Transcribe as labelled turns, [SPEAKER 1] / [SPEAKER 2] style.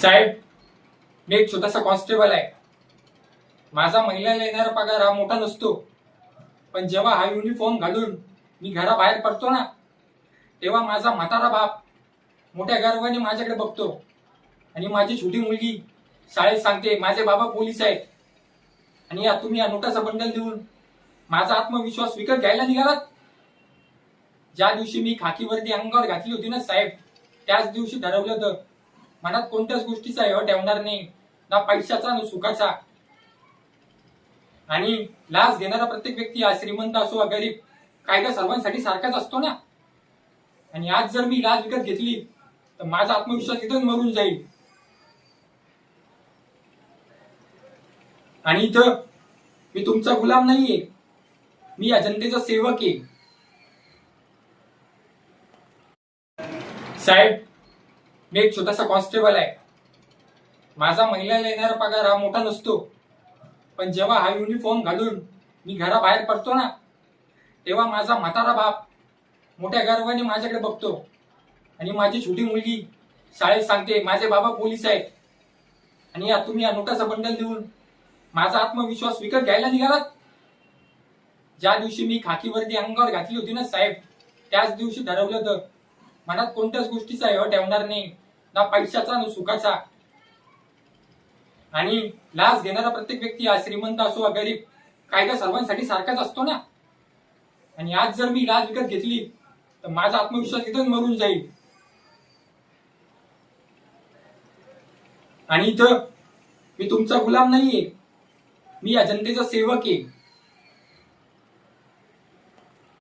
[SPEAKER 1] साहेब, मी एक छोटासा कॉन्स्टेबल आहे. माझा महिन्याला येणारा पगार हा मोठा नसतो, पण जेव्हा हा युनिफॉर्म घालून मी घराबाहेर पडतो ना, तेव्हा माझा म्हातारा बाप मोठ्या गर्वाने माझ्याकडे बघतो आणि माझी छोटी मुलगी शाळेत सांगते माझे बाबा पोलीस आहेत. आणि या तुम्ही या नोटाचा बंडल देऊन माझा आत्मविश्वास विकत घ्यायला निघालात. ज्या दिवशी मी खाकी वर्दी अंगावर घातली होती ना साहेब, त्याच दिवशी ठरवलं होतं मनात कोणत्याच गोष्टीचा हेवा ठेवणार नाही, ना पैशाचा ना सुखाचा. आणि लाच घेणारा प्रत्येक व्यक्ती हा श्रीमंत असो वा गरीब, कायदा सर्वांसाठी सारखाच असतो ना. आणि आज जर मी लाच विकत घेतली तर माझा आत्मविश्वास इथंच मरून जाईल. आणि इथं मी तुमचा गुलाम नाहीये, मी या जनतेचा सेवक आहे. साहेब, मी एक छोटासा कॉन्स्टेबल आहे. माझा महिन्याला येणारा पगार हा मोठा नसतो, पण जेव्हा हा युनिफॉर्म घालून मी घराबाहेर पडतो ना, तेव्हा माझा म्हातारा बाप मोठ्या गर्वाने माझ्याकडे बघतो आणि माझी छोटी मुलगी शाळेत सांगते माझे बाबा पोलीस आहेत. आणि या तुम्ही या नोटाचा बंडल देऊन माझा आत्मविश्वास विकत घ्यायला निघालात. ज्या दिवशी मी खाकी वर्दी अंगावर घातली होती ना साहेब, त्याच दिवशी ठरवलं होतं मनात कोणत्याच गोष्टीचा हेवा ठेवणार नाही, ना पैशाचा ना सुखाचा. आणि लाच घेणारा प्रत्येक व्यक्ती हा श्रीमंत असो वा गरीब, कायदा सर्वांसाठी सारखाच असतो ना. आणि आज जर मी लाच विकत घेतली तर माझा आत्मविश्वास इथंच मरून जाईल. आणि इथं मी तुमचा गुलाम नाहीये, मी या जनतेचा सेवक आहे.